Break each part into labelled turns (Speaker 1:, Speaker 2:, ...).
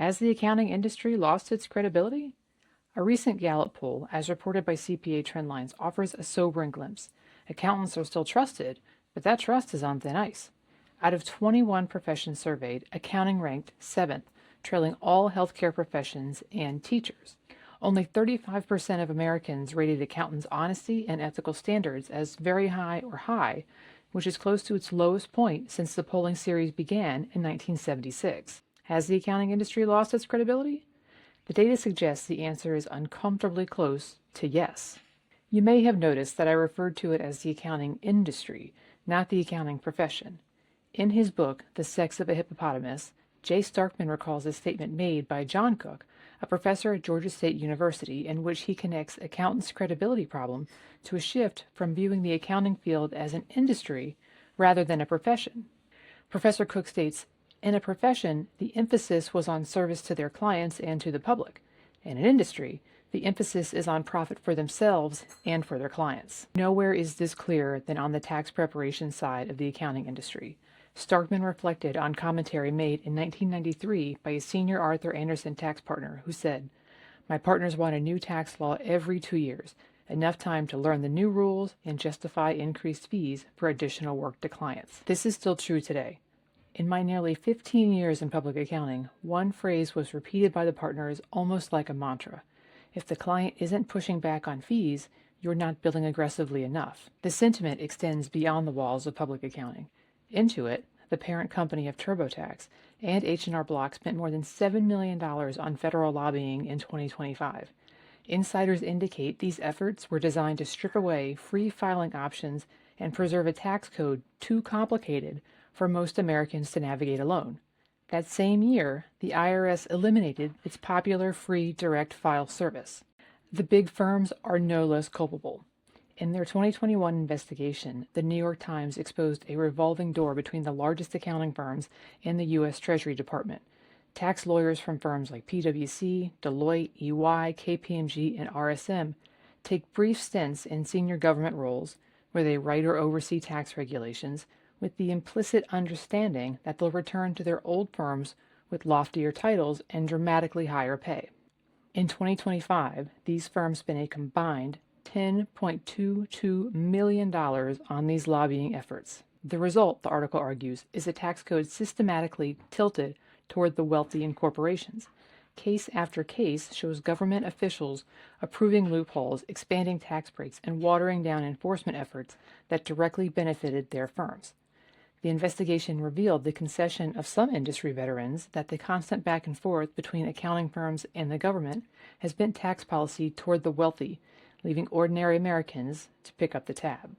Speaker 1: Has the accounting industry lost its credibility? A recent Gallup poll, as reported by CPA Trendlines, offers a sobering glimpse. Accountants are still trusted, but that trust is on thin ice. Out of 21 professions surveyed, accounting ranked 7th, trailing all healthcare professions and teachers. Only 35% of Americans rated accountants' honesty and ethical standards as very high or high, which is close to its lowest point since the polling series began in 1976. Has the accounting industry lost its credibility? The data suggests the answer is uncomfortably close to yes. You may have noticed that I referred to it as the accounting industry, not the accounting profession. In his book, The Sex of a Hippopotamus, Jay Starkman recalls a statement made by John Cook, a professor at Georgia State University, in which he connects accountants' credibility problem to a shift from viewing the accounting field as an industry rather than a profession. Professor Cook states, in a profession, the emphasis was on service to their clients and to the public. In an industry, the emphasis is on profit for themselves and for their clients. Nowhere is this clearer than on the tax preparation side of the accounting industry. Starkman reflected on commentary made in 1993 by a senior Arthur Andersen tax partner who said, "My partners want a new tax law every 2 years, enough time to learn the new rules and justify increased fees for additional work to clients." This is still true today. In my nearly 15 years in public accounting, one phrase was repeated by the partners almost like a mantra. If the client isn't pushing back on fees, you're not billing aggressively enough. The sentiment extends beyond the walls of public accounting. Intuit, the parent company of TurboTax, and H&R Block spent more than $7 million on federal lobbying in 2025. Insiders indicate these efforts were designed to strip away free filing options and preserve a tax code too complicated for most Americans to navigate alone. That same year, the IRS eliminated its popular free direct file service. The big firms are no less culpable. In their 2021 investigation, the New York Times exposed a revolving door between the largest accounting firms and the U.S. Treasury Department. Tax lawyers from firms like PwC, Deloitte, EY, KPMG, and RSM take brief stints in senior government roles where they write or oversee tax regulations, with the implicit understanding that they'll return to their old firms with loftier titles and dramatically higher pay. In 2025, these firms spent a combined $10.22 million on these lobbying efforts. The result, the article argues, is a tax code systematically tilted toward the wealthy and corporations. Case after case shows government officials approving loopholes, expanding tax breaks, and watering down enforcement efforts that directly benefited their firms. The investigation revealed the concession of some industry veterans that the constant back and forth between accounting firms and the government has bent tax policy toward the wealthy, leaving ordinary Americans to pick up the tab.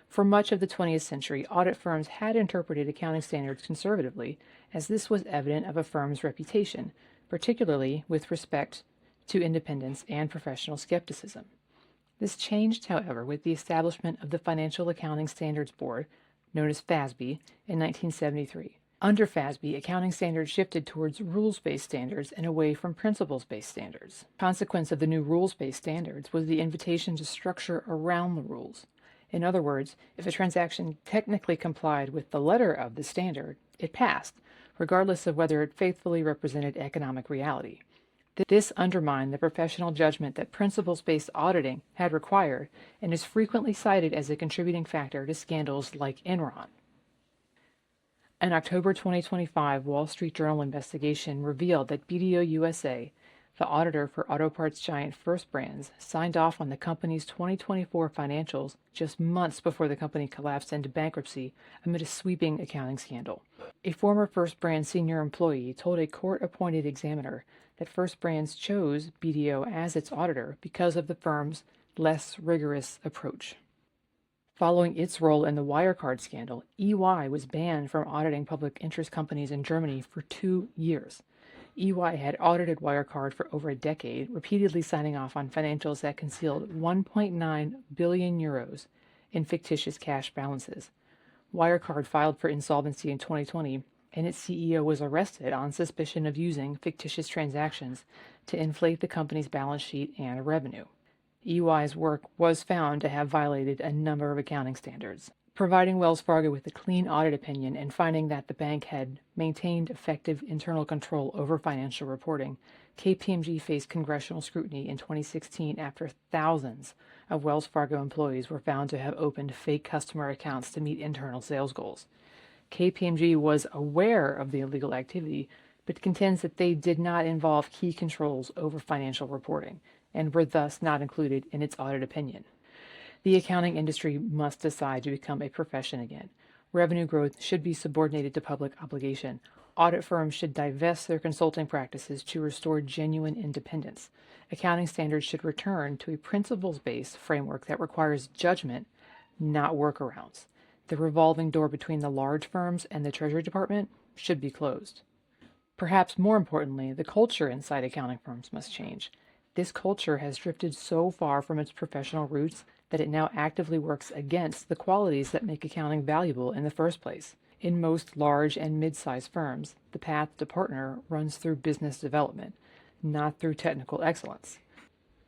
Speaker 1: For much of the 20th century, audit firms had interpreted accounting standards conservatively, as this was evident of a firm's reputation, particularly with respect to independence and professional skepticism. This changed, however, with the establishment of the Financial Accounting Standards Board, known as FASB, in 1973. Under FASB, accounting standards shifted towards rules-based standards and away from principles-based standards. Consequence of the new rules-based standards was the invitation to structure around the rules. In other words, if a transaction technically complied with the letter of the standard, it passed, regardless of whether it faithfully represented economic reality. This undermined the professional judgment that principles-based auditing had required and is frequently cited as a contributing factor to scandals like Enron. An October 2025 Wall Street Journal investigation revealed that BDO USA, the auditor for auto parts giant First Brands, signed off on the company's 2024 financials just months before the company collapsed into bankruptcy amid a sweeping accounting scandal. A former First Brands senior employee told a court-appointed examiner that First Brands chose BDO as its auditor because of the firm's less rigorous approach. Following its role in the Wirecard scandal, EY was banned from auditing public interest companies in Germany for 2 years. EY had audited Wirecard for over a decade, repeatedly signing off on financials that concealed 1.9 billion euros in fictitious cash balances. Wirecard filed for insolvency in 2020, and its CEO was arrested on suspicion of using fictitious transactions to inflate the company's balance sheet and revenue. EY's work was found to have violated a number of accounting standards. Providing Wells Fargo with a clean audit opinion and finding that the bank had maintained effective internal control over financial reporting, KPMG faced congressional scrutiny in 2016 after thousands of Wells Fargo employees were found to have opened fake customer accounts to meet internal sales goals. KPMG was aware of the illegal activity, but contends that they did not involve key controls over financial reporting and were thus not included in its audit opinion. The accounting industry must decide to become a profession again. Revenue growth should be subordinated to public obligation. Audit firms should divest their consulting practices to restore genuine independence. Accounting standards should return to a principles-based framework that requires judgment, not workarounds. The revolving door between the large firms and the Treasury Department should be closed. Perhaps more importantly, the culture inside accounting firms must change. This culture has drifted so far from its professional roots that it now actively works against the qualities that make accounting valuable in the first place. In most large and mid-sized firms, the path to partner runs through business development, not through technical excellence.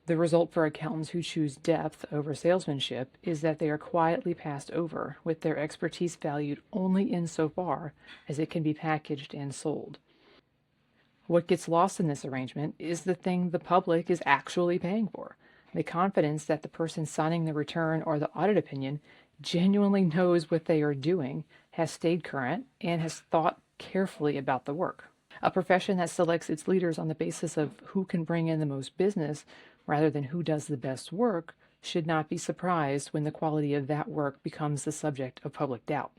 Speaker 1: The result for accountants who choose depth over salesmanship is that they are quietly passed over, with their expertise valued only insofar as it can be packaged and sold. What gets lost in this arrangement is the thing the public is actually paying for: the confidence that the person signing the return or the audit opinion genuinely knows what they are doing, has stayed current, and has thought carefully about the work. A profession that selects its leaders on the basis of who can bring in the most business rather than who does the best work should not be surprised when the quality of that work becomes the subject of public doubt.